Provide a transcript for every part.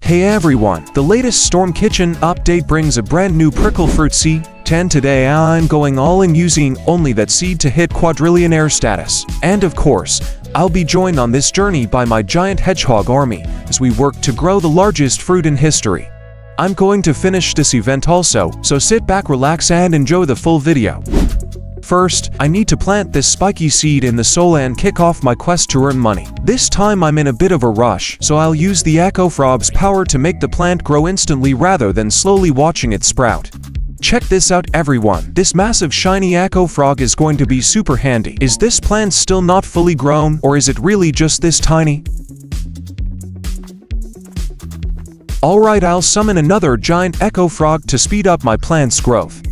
Hey everyone, the latest Storm Kitchen update brings a brand new Pricklefruit Seed 10. Today I'm going all in using only that seed to hit Quadrillionaire status. And of course, I'll be joined on this journey by my giant hedgehog army as we work to grow the largest fruit in history. I'm going to finish this event also, so sit back, relax and enjoy the full video. First, I need to plant this spiky seed in the soil and kick off my quest to earn money. This time I'm in a bit of a rush, so I'll use the Echo Frog's power to make the plant grow instantly rather than slowly watching it sprout. Check this out everyone, this massive shiny Echo Frog is going to be super handy. Is this plant still not fully grown, or is it really just this tiny? Alright, I'll summon another giant Echo Frog to speed up my plant's growth.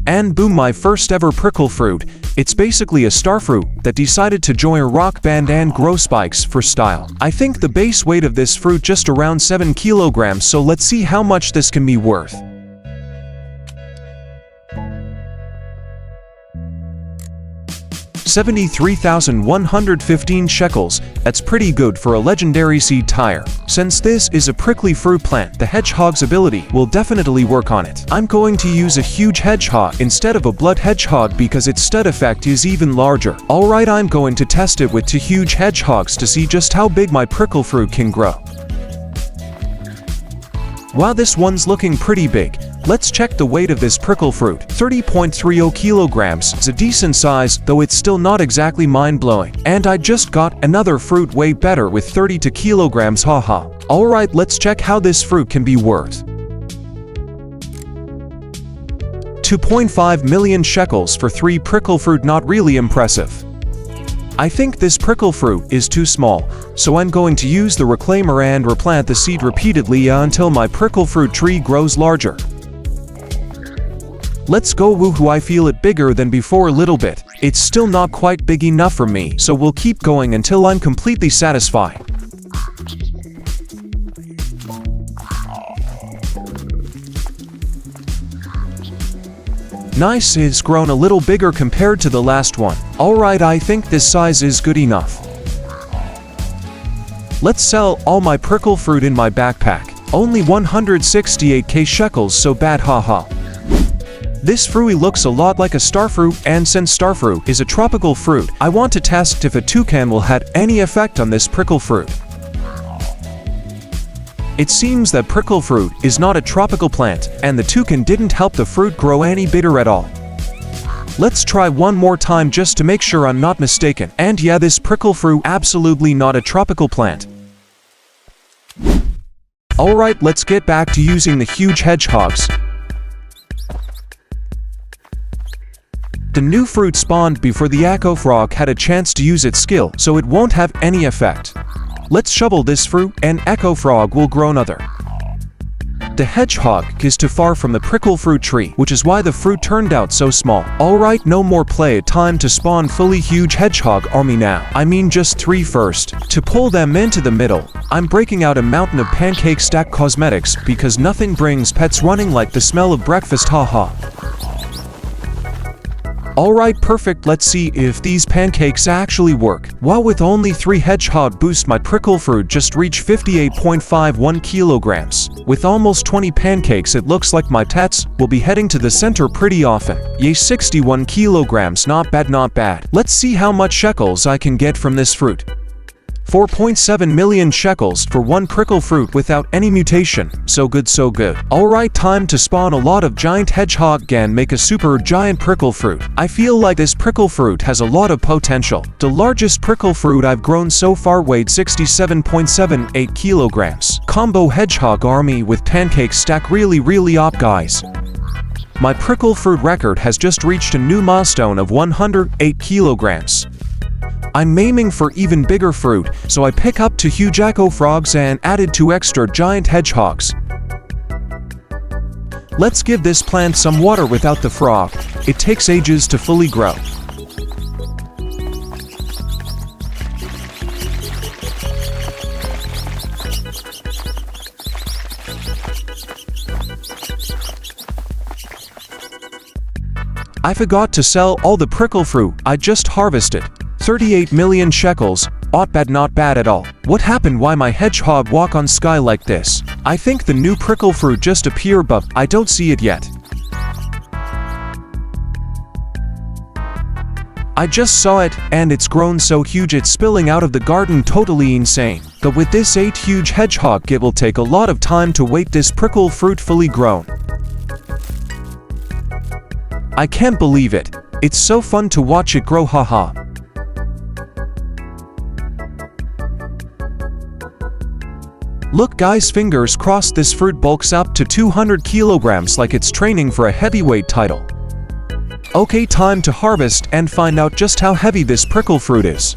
And boom, my first ever prickle fruit. It's basically a starfruit that decided to join a rock band and grow spikes for style. I think the base weight of this fruit just around 7 kilograms, so let's see how much this can be worth. $73,115 sheckles. That's pretty good for a legendary seed tire. Since this is a prickly fruit plant, the hedgehog's ability will definitely work on it. I'm going to use a huge hedgehog instead of a blood hedgehog because its stud effect is even larger. Alright, I'm going to test it with 2 huge hedgehogs to see just how big my prickle fruit can grow. Wow, this one's looking pretty big. Let's check the weight of this prickle fruit. 30.30 kilograms is a decent size, though it's still not exactly mind-blowing. And I just got another fruit way better with 32 kilograms, haha. Alright, let's check how this fruit can be worth. 2.5 million shekels for 3 prickle fruit, not really impressive. I think this prickle fruit is too small, so I'm going to use the reclaimer and replant the seed repeatedly until my prickle fruit tree grows larger. Let's go, woohoo, I feel it bigger than before a little bit. It's still not quite big enough for me, so we'll keep going until I'm completely satisfied. Nice, it's grown a little bigger compared to the last one. Alright, I think this size is good enough. Let's sell all my prickle fruit in my backpack. Only 168k shekels, so bad, haha. This fruit looks a lot like a starfruit, and since starfruit is a tropical fruit, I want to test if a toucan will have any effect on this prickle fruit. It seems that prickle fruit is not a tropical plant, and the toucan didn't help the fruit grow any bigger at all. Let's try one more time just to make sure I'm not mistaken. And yeah, this prickle fruit absolutely not a tropical plant. Alright, let's get back to using the huge hedgehogs. The new fruit spawned before the Echo Frog had a chance to use its skill, so it won't have any effect. Let's shovel this fruit, and Echo Frog will grow another. The hedgehog is too far from the prickle fruit tree, which is why the fruit turned out so small. Alright, no more play, time to spawn fully huge hedgehog army now. I mean just 3 first. To pull them into the middle, I'm breaking out a mountain of pancake stack cosmetics because nothing brings pets running like the smell of breakfast, haha. Alright, perfect, let's see if these pancakes actually work. Wow, with only 3 hedgehog boost, my prickle fruit just reached 58.51 kilograms. With almost 20 pancakes, it looks like my pets will be heading to the center pretty often. Yay, 61 kilograms, not bad, not bad. Let's see how much shekels I can get from this fruit. 4.7 million shekels for 1 prickle fruit without any mutation. So good, so good. Alright, time to spawn a lot of giant hedgehog and make a super giant prickle fruit. I feel like this prickle fruit has a lot of potential. The largest prickle fruit I've grown so far weighed 67.78 kilograms. Combo hedgehog army with pancake stack, really up, guys. My prickle fruit record has just reached a new milestone of 108 kilograms. I'm aiming for even bigger fruit, so I pick up 2 huge Echo Frogs and added 2 extra giant hedgehogs. Let's give this plant some water without the frog. It takes ages to fully grow. I forgot to sell all the prickle fruit I just harvested. 38 million shekels, not bad at all. What happened? Why my hedgehog walk on sky like this? I think the new prickle fruit just appeared, but I don't see it yet. I just saw it, and it's grown so huge it's spilling out of the garden, totally insane. But with this 8 huge hedgehog, it will take a lot of time to wait this prickle fruit fully grown. I can't believe it. It's so fun to watch it grow, haha. Look guys, fingers crossed this fruit bulks up to 200 kilograms like it's training for a heavyweight title. Okay, time to harvest and find out just how heavy this prickle fruit is.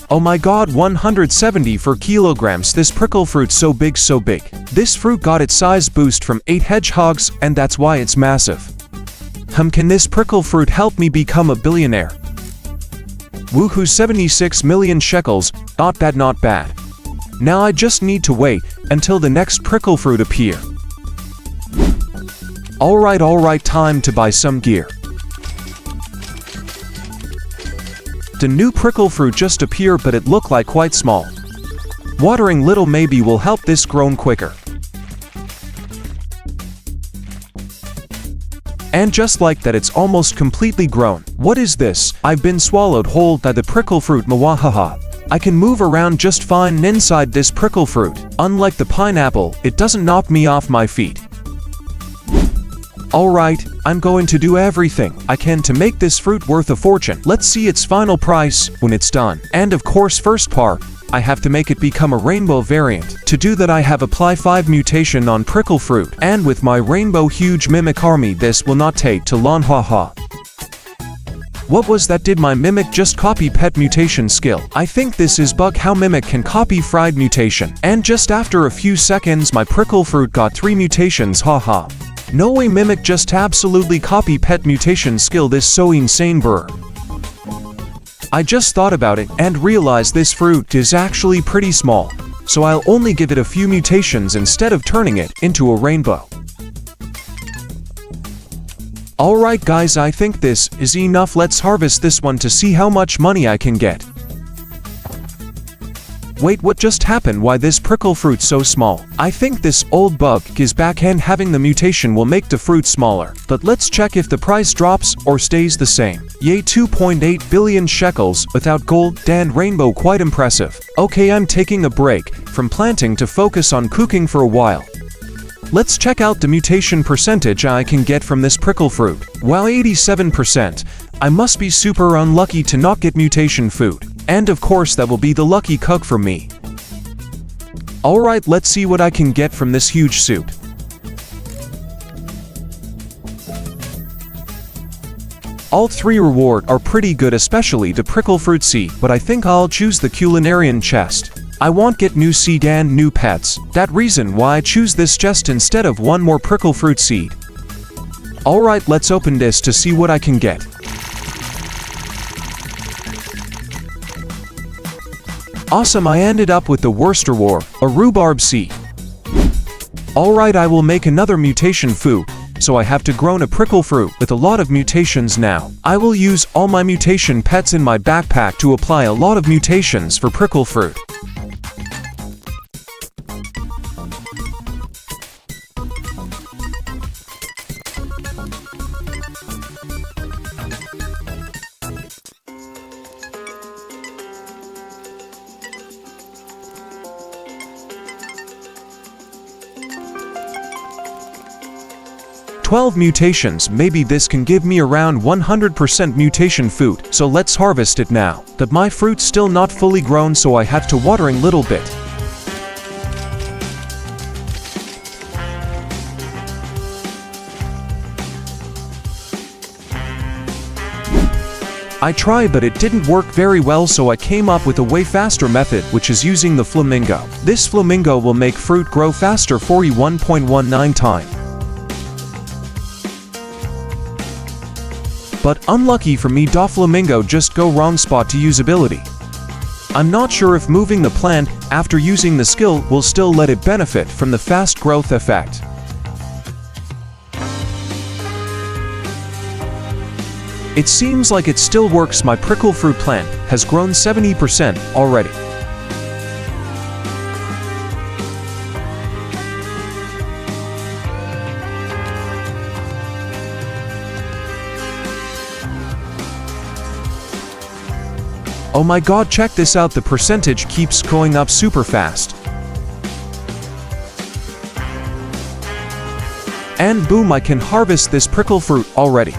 Oh my god, 174 kilograms. This prickle fruit so big, so big. This fruit got its size boost from 8 hedgehogs, and that's why it's massive. Can this prickle fruit help me become a billionaire? Woohoo, 76 million shekels, not bad, not bad. Now I just need to wait until the next prickle fruit appear. Alright, time to buy some gear. The new prickle fruit just appeared, but it looked like quite small. Watering little maybe will help this grow quicker. And just like that, it's almost completely grown. What is this? I've been swallowed whole by the prickle fruit, mwahaha. I can move around just fine inside this prickle fruit. Unlike the pineapple, it doesn't knock me off my feet. Alright, I'm going to do everything I can to make this fruit worth a fortune. Let's see its final price when it's done. And of course, first part, I have to make it become a rainbow variant. To do that, I have apply 5 mutation on prickle fruit, and with my rainbow huge mimic army, this will not take too long, haha. What was that? Did my mimic just copy pet mutation skill? I think this is bug how mimic can copy fried mutation. And just after a few seconds, my prickle fruit got 3 mutations, haha. No way, mimic just absolutely copy pet mutation skill. This so insane, brr. I just thought about it and realized this fruit is actually pretty small, so I'll only give it a few mutations instead of turning it into a rainbow. Alright guys, I think this is enough. Let's harvest this one to see how much money I can get. Wait, what just happened? Why this prickle fruit so small? I think this old bug is back, and having the mutation will make the fruit smaller. But let's check if the price drops or stays the same. Yay, 2.8 billion shekels without gold and rainbow, quite impressive. Okay, I'm taking a break from planting to focus on cooking for a while. Let's check out the mutation percentage I can get from this prickle fruit. Wow, 87%. I must be super unlucky to not get mutation food. And of course that will be the lucky cook for me. Alright, let's see what I can get from this huge suit. All 3 reward are pretty good, especially the Pricklefruit Seed, but I think I'll choose the Quallionaire chest. I won't get new seed and new pets. That reason why I choose this chest instead of one more Pricklefruit Seed. Alright, let's open this to see what I can get. Awesome, I ended up with the worst reward, a rhubarb seed. Alright, I will make another mutation food, so I have to grow a prickle fruit with a lot of mutations now. I will use all my mutation pets in my backpack to apply a lot of mutations for prickle fruit. "12 mutations, maybe this can give me around 100% mutation food, so let's harvest it now. But my fruit's still not fully grown, so I have to watering little bit. I tried, but it didn't work very well, so I came up with a way faster method, which is using the flamingo. This flamingo will make fruit grow faster 41.19 times. But unlucky for me, da flamingo just go wrong spot to usability. I'm not sure if moving the plant after using the skill will still let it benefit from the fast growth effect. It seems like it still works. My prickle fruit plant has grown 70% already. Oh my god, check this out, the percentage keeps going up super fast. And boom, I can harvest this prickle fruit already.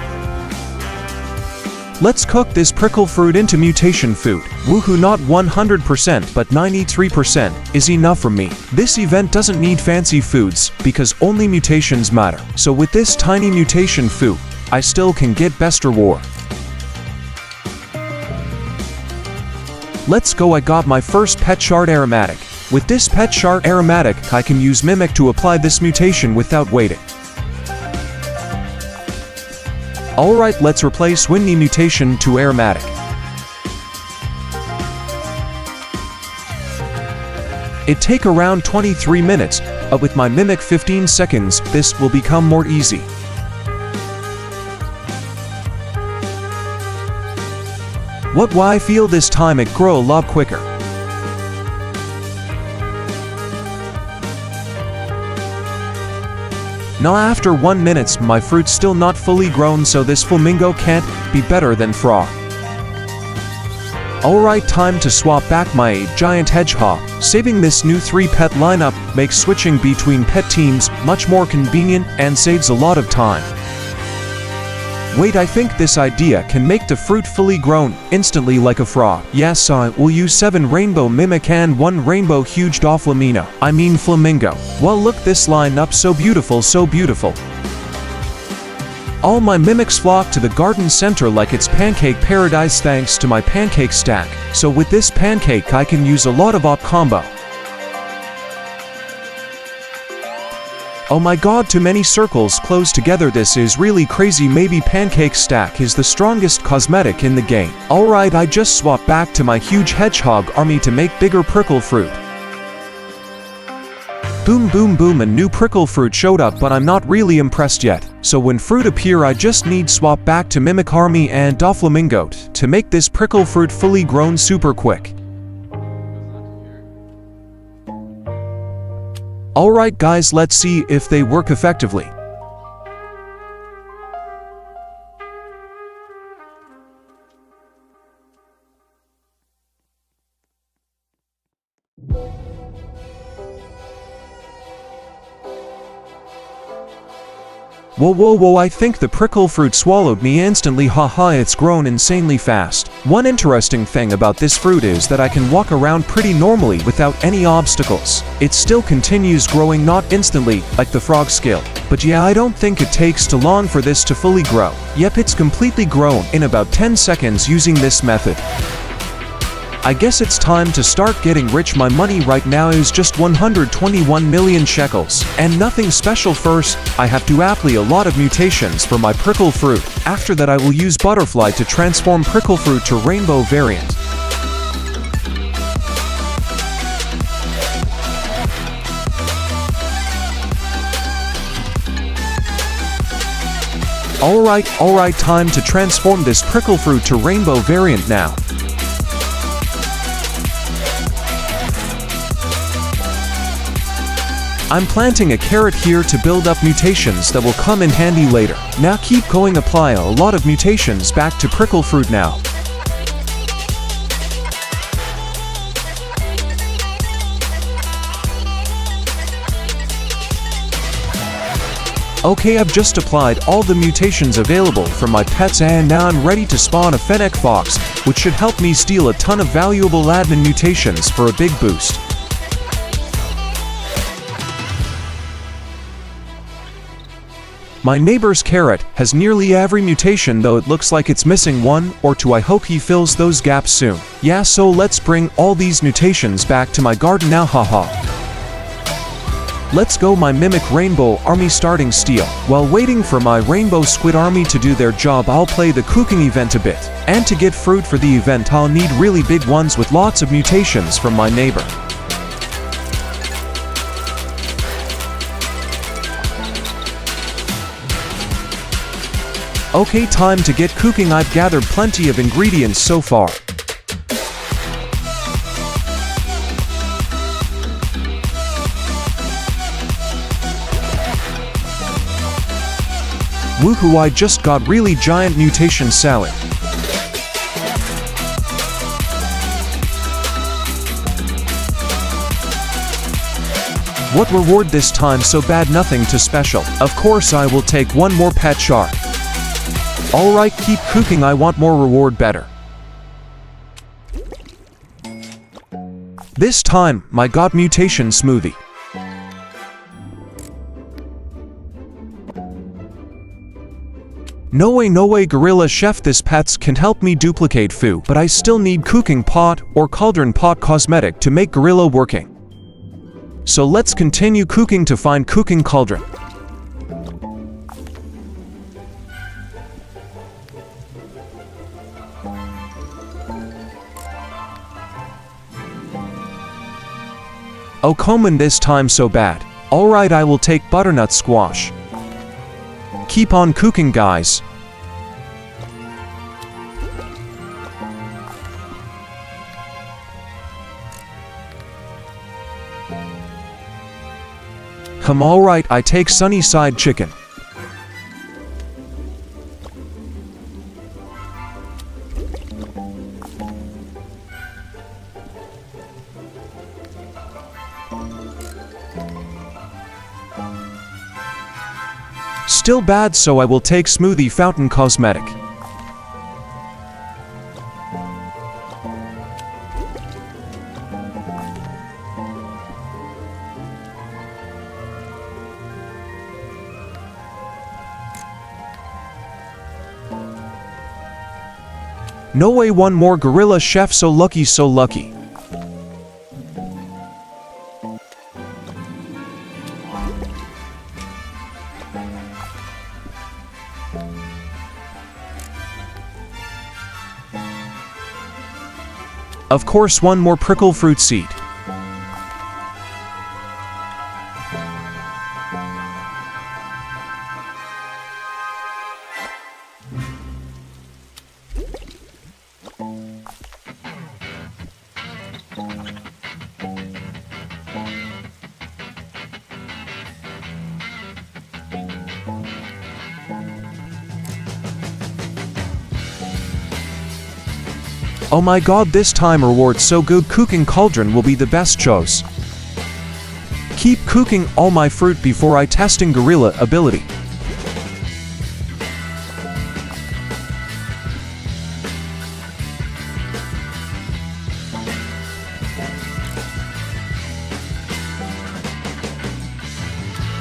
Let's cook this prickle fruit into mutation food. Woohoo, not 100% but 93% is enough for me. This event doesn't need fancy foods because only mutations matter. So with this tiny mutation food, I still can get best reward. Let's go, I got my first pet shard aromatic. With this pet shard aromatic, I can use mimic to apply this mutation without waiting. Alright, let's replace windy mutation to aromatic. It take around 23 minutes, but with my mimic 15 seconds, this will become more easy. Why I feel this time it grow a lot quicker. Now after 1 minute, my fruit's still not fully grown, so this flamingo can't be better than frog. Alright, time to swap back my giant hedgehog. Saving this new 3-pet lineup makes switching between pet teams much more convenient and saves a lot of time. Wait, I think this idea can make the fruit fully grown instantly like a frog. Yes, I will use 7 rainbow mimic and 1 rainbow huge flamingo. Well, look, this line up so beautiful, so beautiful. All my mimics flock to the garden center like it's pancake paradise thanks to my pancake stack. So with this pancake I can use a lot of op combo. Oh my god, too many circles close together, this is really crazy. Maybe pancake stack is the strongest cosmetic in the game. Alright, I just swapped back to my huge hedgehog army to make bigger prickle fruit. Boom boom boom, a new prickle fruit showed up, but I'm not really impressed yet. So when fruit appear I just need swap back to mimic army and flamingo to make this prickle fruit fully grown super quick. Alright guys, let's see if they work effectively. Whoa, I think the prickle fruit swallowed me instantly, haha, it's grown insanely fast. One interesting thing about this fruit is that I can walk around pretty normally without any obstacles. It still continues growing, not instantly, like the frog scale. But yeah, I don't think it takes too long for this to fully grow. Yep, it's completely grown in about 10 seconds using this method. I guess it's time to start getting rich. My money right now is just 121 million shekels. And nothing special. First, I have to apply a lot of mutations for my prickle fruit. After that I will use butterfly to transform prickle fruit to rainbow variant. Alright, time to transform this prickle fruit to rainbow variant now. I'm planting a carrot here to build up mutations that will come in handy later. Now keep going, apply a lot of mutations back to prickle fruit now. Okay, I've just applied all the mutations available from my pets and now I'm ready to spawn a fennec fox, which should help me steal a ton of valuable admin mutations for a big boost. My neighbor's carrot has nearly every mutation, though it looks like it's missing 1 or 2. I hope he fills those gaps soon. Yeah, so let's bring all these mutations back to my garden now, haha. Let's go, my mimic rainbow army starting steal. While waiting for my rainbow squid army to do their job, I'll play the cooking event a bit. And to get fruit for the event I'll need really big ones with lots of mutations from my neighbor. Okay, time to get cooking. I've gathered plenty of ingredients so far. Woohoo, I just got really giant mutation salad. What reward this time? So bad, nothing too special. Of course I will take one more pet shark. Alright, keep cooking, I want more reward better. This time, my god, mutation smoothie. No way, Gorilla Chef, this pets can help me duplicate food, but I still need cooking pot or cauldron pot cosmetic to make Gorilla working. So let's continue cooking to find cooking cauldron. Oh, common this time, so bad. Alright, I will take butternut squash. Keep on cooking, guys. Alright, I take sunny side chicken. Still bad, so I will take smoothie fountain cosmetic. No way, one more Gorilla Chef, so lucky, so lucky. Of course, one more Pricklefruit Seed. Oh my god, this time reward so good, cooking cauldron will be the best choice. Keep cooking all my fruit before I testing gorilla ability.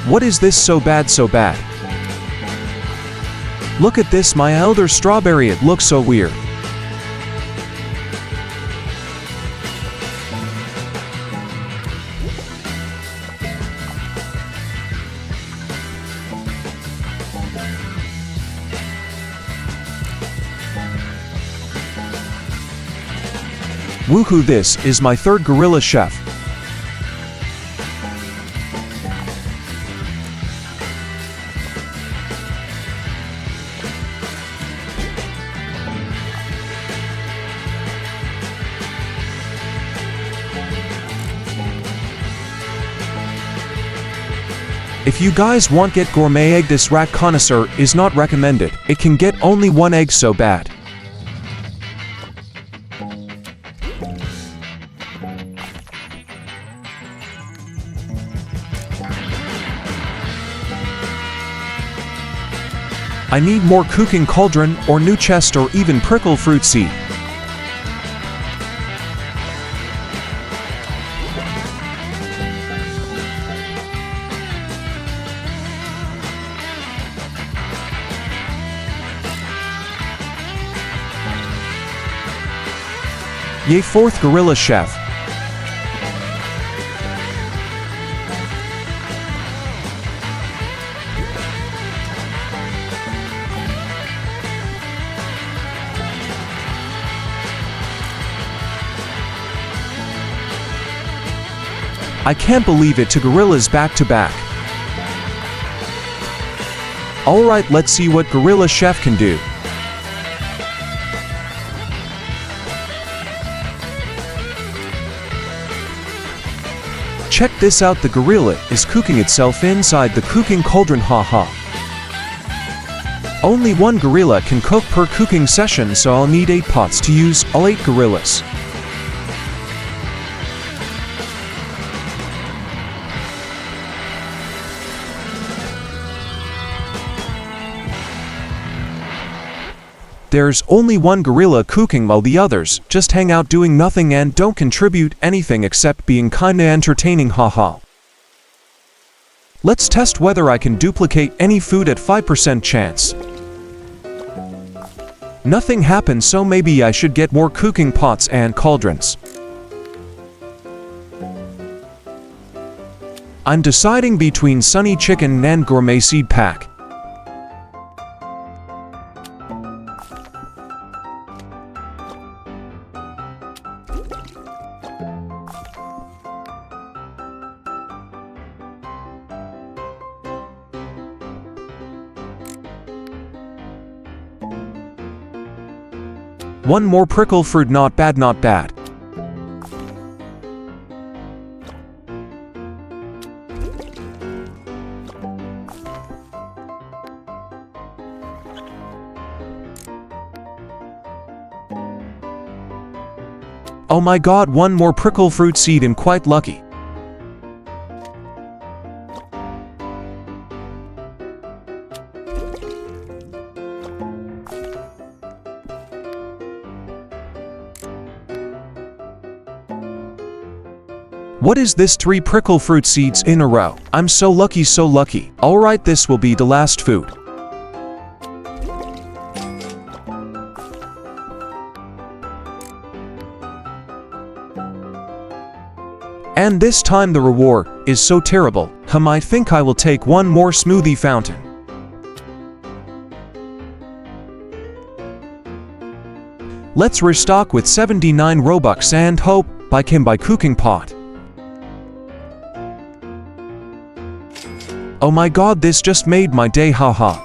What is this, so bad, so bad? Look at this, my elder strawberry, it looks so weird. Woohoo, this is my third Gorilla Chef. If you guys want get gourmet egg, this rat connoisseur is not recommended. It can get only one egg, so bad. I need more cooking cauldron or new chest or even Pricklefruit Seed. Yay, fourth Gorilla Chef. I can't believe it, 2 gorillas back to back. Alright, let's see what Gorilla Chef can do. Check this out, the gorilla is cooking itself inside the cooking cauldron, haha. Only one gorilla can cook per cooking session, so I'll need 8 pots to use, all 8 gorillas. There's only one gorilla cooking while the others just hang out doing nothing and don't contribute anything except being kinda entertaining, haha. Let's test whether I can duplicate any food at 5% chance. Nothing happened, so maybe I should get more cooking pots and cauldrons. I'm deciding between Sunny Chicken and Gourmet Seed Pack. One more prickle fruit, not bad, not bad. Oh my god, one more prickle fruit seed and quite lucky. What is this, 3 prickle fruit seeds in a row? I'm so lucky, so lucky. Alright, this will be the last food. And this time the reward is so terrible. I think I will take one more smoothie fountain. Let's restock with 79 Robux and hope I can buy cooking pot. Oh my god, this just made my day, haha.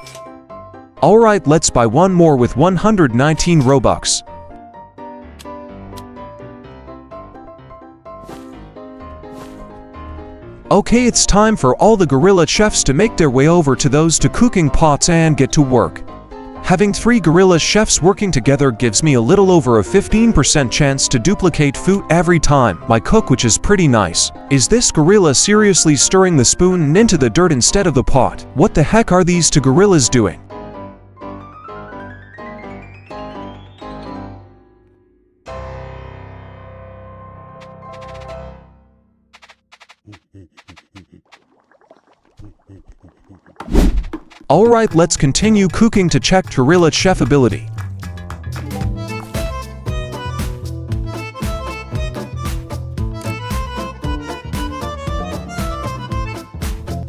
Alright, let's buy one more with 119 Robux. Okay, it's time for all the gorilla chefs to make their way over to those 2 cooking pots and get to work. Having 3 gorilla chefs working together gives me a little over a 15% chance to duplicate food every time I cook, which is pretty nice. Is this gorilla seriously stirring the spoon into the dirt instead of the pot? What the heck are these 2 gorillas doing? Alright, let's continue cooking to check gorilla chef ability.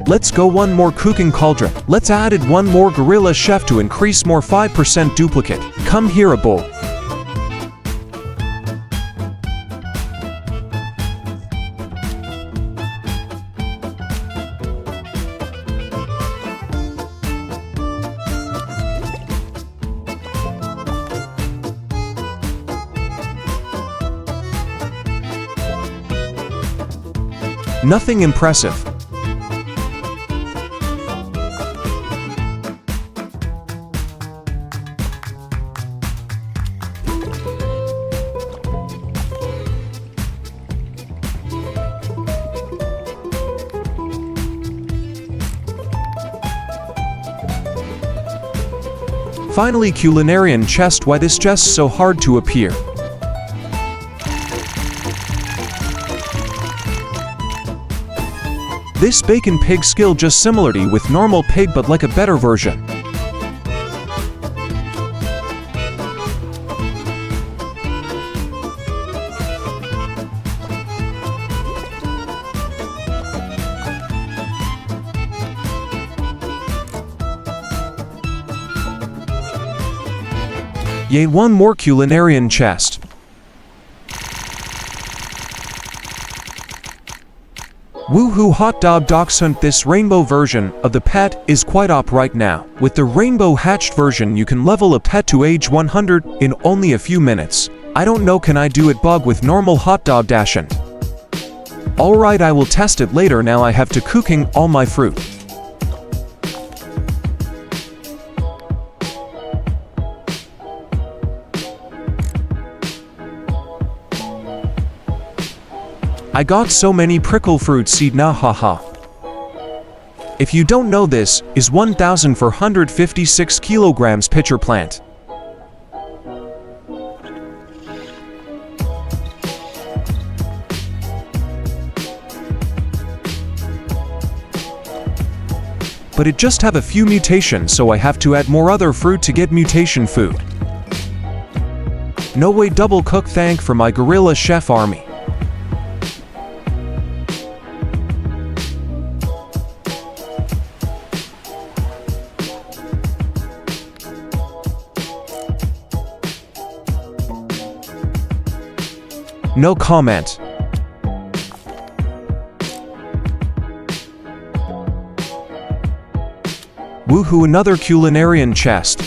Let's go one more cooking cauldron. Let's add one more gorilla chef to increase more 5% duplicate. Come here, a bowl. Nothing impressive. Finally, Quallionaire chest. Why this chest so hard to appear? This bacon pig skill just similarly with normal pig but like a better version. Yay, one more Quallionaire chest. Woohoo hot dog dachshund. This rainbow version of the pet is quite up right now. With the rainbow hatched version you can level a pet to age 100 in only a few minutes. I don't know, can I do it bug with normal hot dog dachshund? Alright, I will test it later. Now I have to cooking all my fruit. I got so many Pricklefruit seed now, haha. If you don't know, this is 1,456 kilograms pitcher plant. But it just have a few mutations, so I have to add more other fruit to get mutation food. No way, double cook. Thank for my gorilla chef army. No comment. Woohoo, another culinarian chest.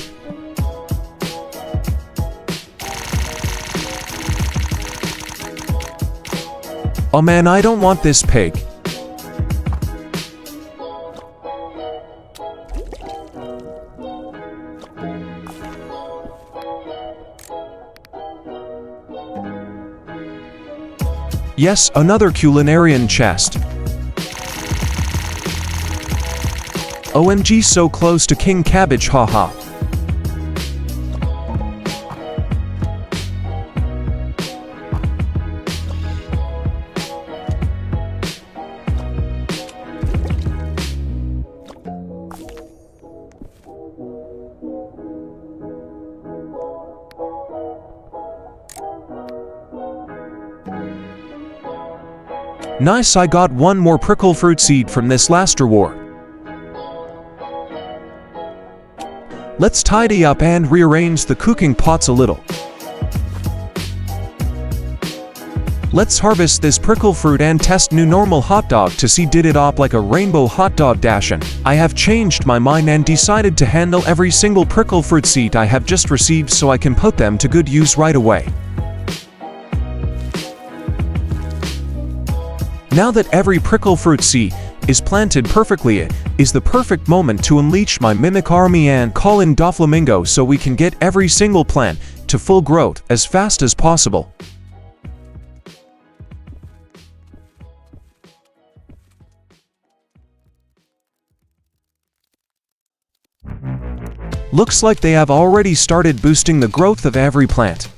Oh man, I don't want this pig. Yes, another culinarian chest. OMG, so close to King Cabbage, haha. Nice, I got one more Pricklefruit seed from this last reward. Let's tidy up and rearrange the cooking pots a little. Let's harvest this Pricklefruit and test new normal hot dog to see did it up like a rainbow hot dog dachshund. I have changed my mind and decided to handle every single Pricklefruit seed I have just received so I can put them to good use right away. Now that every Pricklefruit seed is planted perfectly, it is the perfect moment to unleash my mimic army and call in Doflamingo so we can get every single plant to full growth as fast as possible. Looks like they have already started boosting the growth of every plant.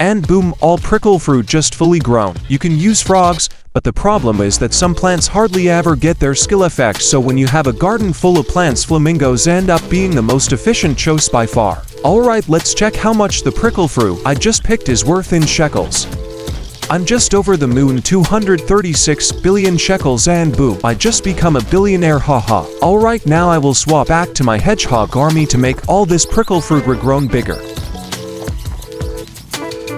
And boom, all Pricklefruit just fully grown. You can use frogs, but the problem is that some plants hardly ever get their skill effect, so when you have a garden full of plants, flamingos end up being the most efficient choice by far. Alright, let's check how much the Pricklefruit I just picked is worth in sheckles. I'm just over the moon, 236 billion sheckles, and boom, I just become a billionaire, haha. Alright, now I will swap back to my Hedgehog army to make all this Pricklefruit regrown bigger.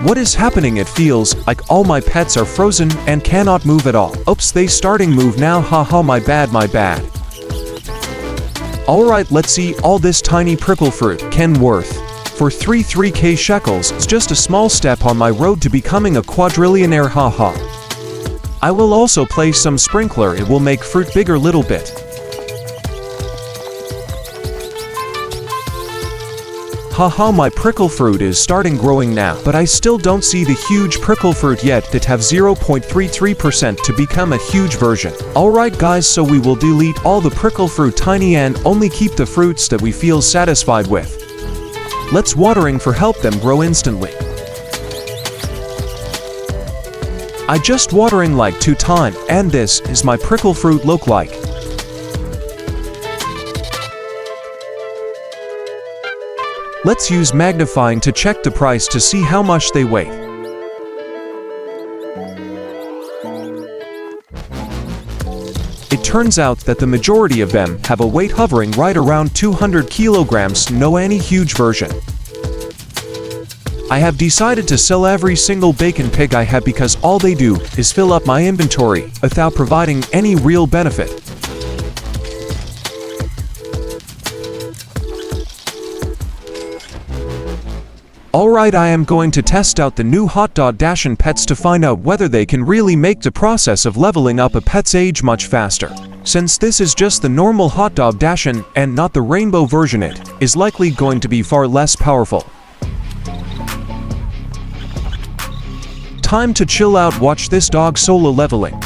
What is happening? It feels like all my pets are frozen and cannot move at all. Oops, they starting move now, haha, my bad, my bad. Alright, let's see all this tiny Pricklefruit can worth. For 3k sheckles, it's just a small step on my road to becoming a Quadrillionaire, haha. I will also place some sprinkler, it will make fruit bigger little bit. Haha, my Pricklefruit is starting growing now, but I still don't see the huge Pricklefruit yet that have 0.33% to become a huge version. Alright guys, so we will delete all the Pricklefruit tiny and only keep the fruits that we feel satisfied with. Let's watering for help them grow instantly. I just watering like 2 times, and this is my Pricklefruit look like. Let's use magnifying to check the price to see how much they weigh. It turns out that the majority of them have a weight hovering right around 200 kilograms, no any huge version. I have decided to sell every single bacon pig I have because all they do is fill up my inventory without providing any real benefit. Alright, I am going to test out the new Hot Dog Dashin pets to find out whether they can really make the process of leveling up a pet's age much faster. Since this is just the normal Hot Dog Dashin and not the rainbow version, it is likely going to be far less powerful. Time to chill out, watch this dog solo leveling.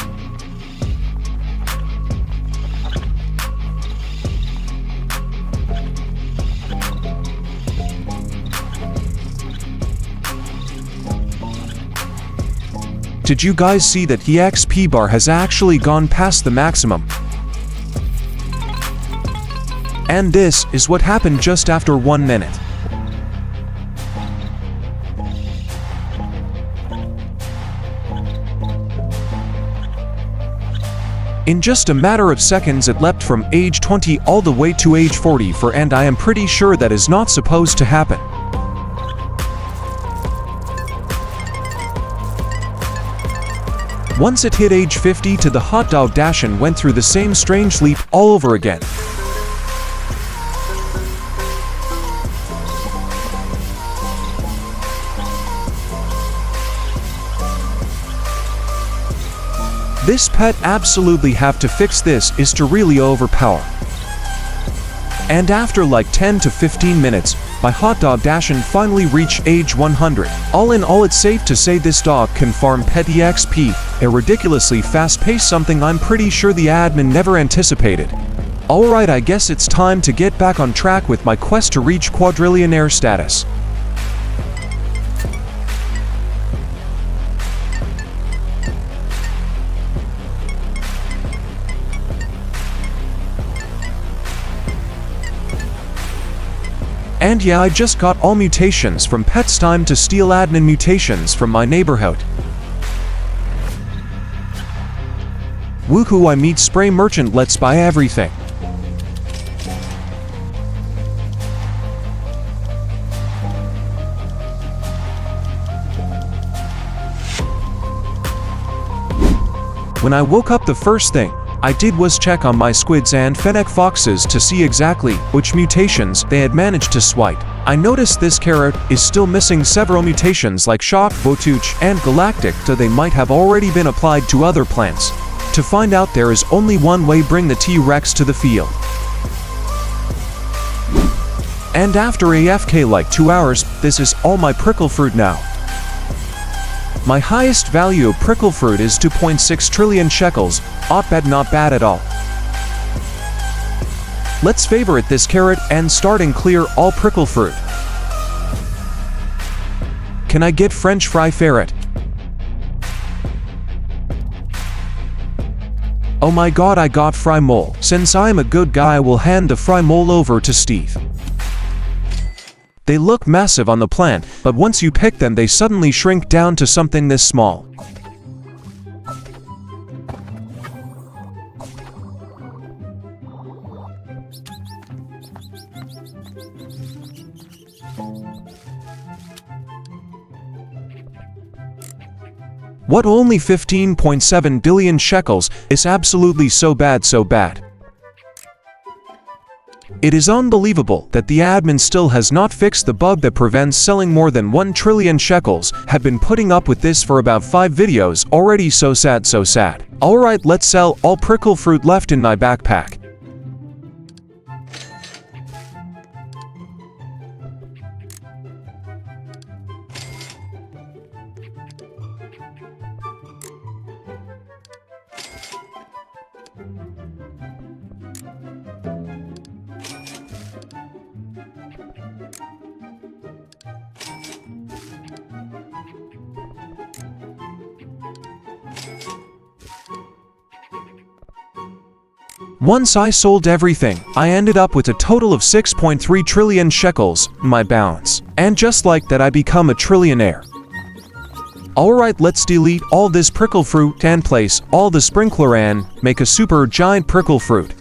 Did you guys see that the XP bar has actually gone past the maximum? And this is what happened just after 1 minute. In just a matter of seconds it leapt from age 20 all the way to age 44, and I am pretty sure that is not supposed to happen. Once it hit age 50 to the Hot Dog Dashin went through the same strange leap all over again. This pet absolutely have to fix. This is to really overpower. And after like 10 to 15 minutes, my Hot Dog Dashin finally reached age 100. All in all, it's safe to say this dog can farm petty XP at a ridiculously fast pace, something I'm pretty sure the admin never anticipated. Alright, I guess it's time to get back on track with my quest to reach Quadrillionaire status. And yeah, I just got all mutations from pets. Time to steal admin mutations from my neighborhood. Woohoo, I meet spray merchant, let's buy everything. When I woke up, the first thing I did was check on my squids and fennec foxes to see exactly which mutations they had managed to swipe. I noticed this carrot is still missing several mutations like Shock, Botuch, and Galactic, so they might have already been applied to other plants. To find out, there is only one way: bring the T-Rex to the field. And after AFK like 2 hours, this is all my prickle fruit now. My highest value of prickle fruit is 2.6 trillion sheckles. Not bad at all. Let's favorite this carrot and start and clear all prickle fruit. Can I get French fry ferret? Oh my god, I got fry mole. Since I'm a good guy, I will hand the fry mole over to Steve. They look massive on the plant, but once you pick them they suddenly shrink down to something this small. What, only 15.7 billion shekels? Is absolutely so bad, so bad. It is unbelievable that the admin still has not fixed the bug that prevents selling more than 1 trillion shekels. Have been putting up with this for about 5 videos already, so sad, so sad. Alright, let's sell all prickle fruit left in my backpack. Once I sold everything, I ended up with a total of 6.3 trillion shekels, my balance. And just like that, I become a trillionaire. Alright, let's delete all this prickle fruit and place all the sprinkler and make a super giant prickle fruit.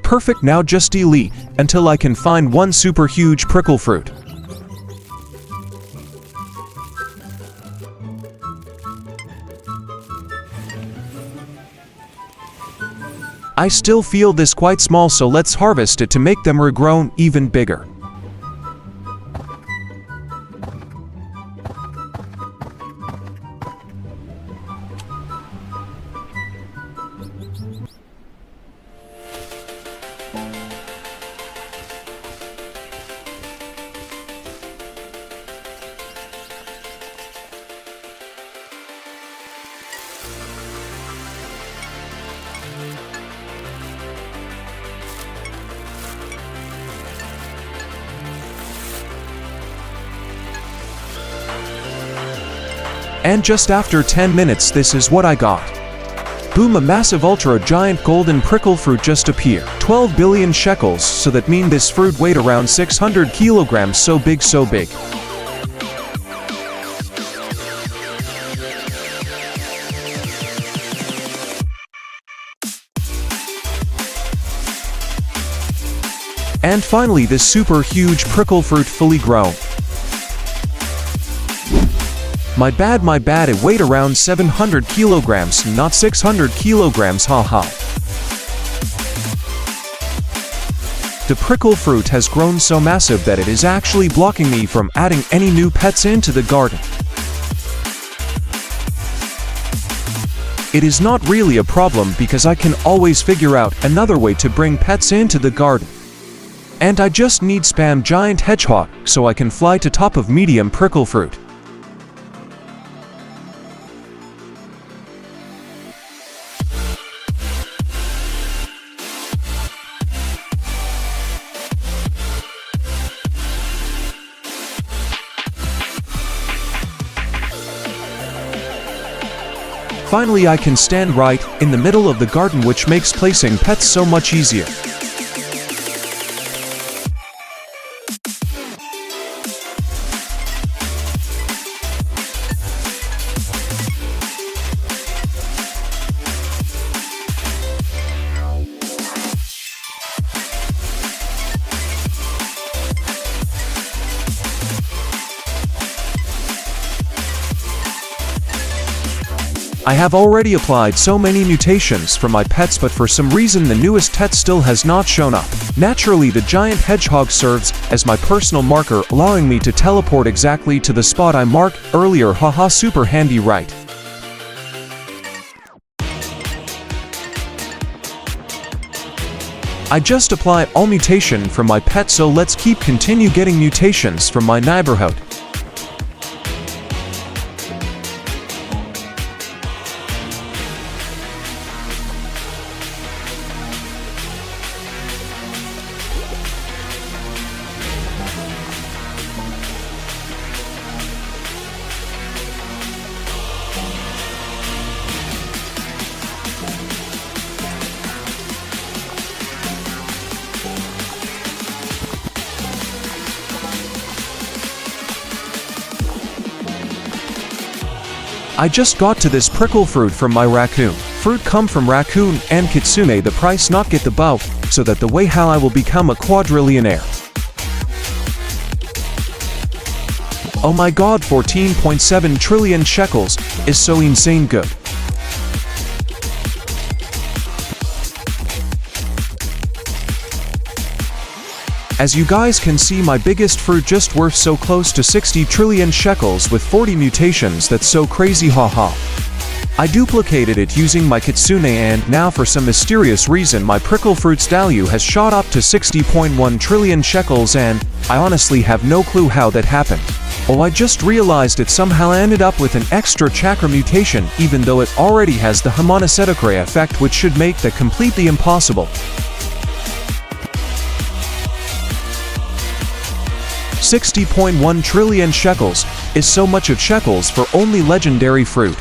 Perfect, now just delete until I can find one super huge prickle fruit. I still feel this quite small, so let's harvest it to make them regrown even bigger. And just after 10 minutes, this is what I got. Boom, a massive ultra giant golden prickle fruit just appeared. 12 billion shekels, so that means this fruit weighed around 600 kilograms, so big, so big. And finally, this super huge prickle fruit fully grown. My bad, it weighed around 700 kilograms, not 600 kilograms, haha. The prickle fruit has grown so massive that it is actually blocking me from adding any new pets into the garden. It is not really a problem because I can always figure out another way to bring pets into the garden. And I just need spam giant hedgehog so I can fly to top of medium prickle fruit. Finally, I can stand right in the middle of the garden, which makes placing pets so much easier. I have already applied so many mutations for my pets, but for some reason the newest pet still has not shown up. Naturally, the giant hedgehog serves as my personal marker, allowing me to teleport exactly to the spot I marked earlier, haha, super handy, right? I just applied all mutation from my pet, so let's continue getting mutations from my neighborhood. I just got to this prickle fruit from my raccoon. Fruit come from raccoon and kitsune, the price not get the bow, so that the way how I will become a quadrillionaire. Oh my god, 14.7 trillion shekels is so insane good. As you guys can see, my biggest fruit just worth so close to 60 trillion shekels with 40 mutations, that's so crazy, haha. I duplicated it using my kitsune, and now for some mysterious reason my prickle fruit's value has shot up to 60.1 trillion shekels, and I honestly have no clue how that happened. Oh, I just realized it somehow ended up with an extra chakra mutation, even though it already has the Harmonicetocray effect, which should make that completely impossible. 60.1 trillion shekels is so much of shekels for only legendary fruit.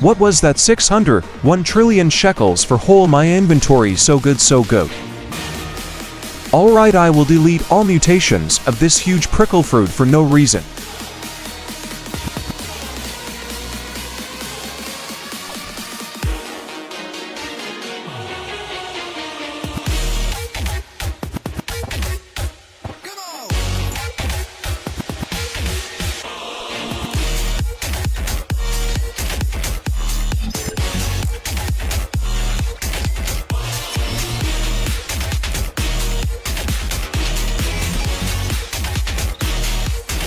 What was that 601 trillion shekels for whole my inventory? So good, so good. Alright, I will delete all mutations of this huge prickle fruit for no reason.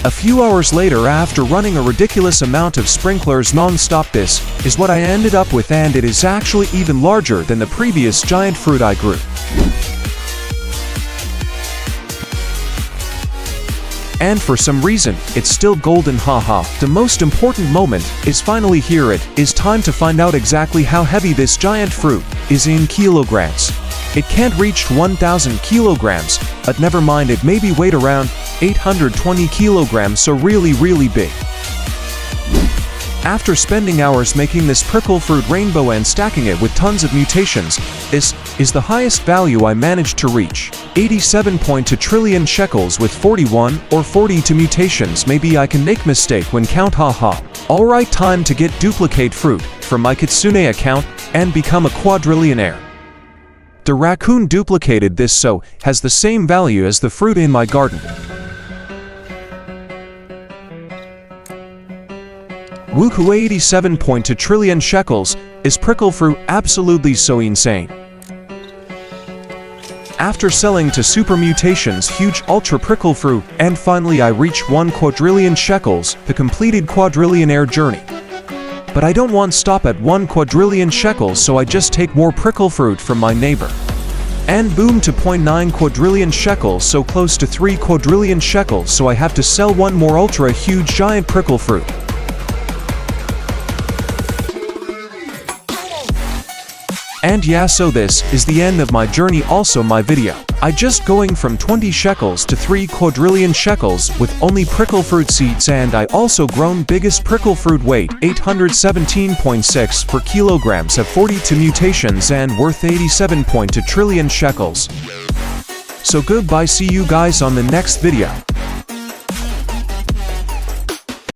A few hours later, after running a ridiculous amount of sprinklers non-stop, this is what I ended up with, and it is actually even larger than the previous giant fruit I grew. And for some reason, it's still golden, haha. The most important moment is finally here. It is time to find out exactly how heavy this giant fruit is in kilograms. It can't reach 1,000 kilograms, but never mind, it maybe weighed around 820 kilograms, so really big. After spending hours making this prickle fruit rainbow and stacking it with tons of mutations, this is the highest value I managed to reach. 87.2 trillion shekels with 41 or 42 mutations. Maybe I can make mistake when count, haha. Alright, time to get duplicate fruit from my Kitsune account and become a Quadrillionaire. The raccoon duplicated this, so has the same value as the fruit in my garden. Woohoo, 87.2 trillion shekels is prickle fruit, absolutely so insane. After selling to super mutations, huge ultra prickle fruit, and finally I reach 1 quadrillion shekels, the completed Quadrillionaire journey. But I don't want to stop at 1 quadrillion shekels, so I just take more prickle fruit from my neighbor. And boom, to 0.9 quadrillion shekels, so close to 3 quadrillion shekels, so I have to sell one more ultra huge giant prickle fruit. And yeah, so this is the end of my journey, also my video. I just going from 20 shekels to 3 quadrillion shekels with only prickle fruit seeds, and I also grown biggest prickle fruit weight 817.6 per kilograms, have 42 mutations and worth 87.2 trillion shekels. So goodbye, see you guys on the next video.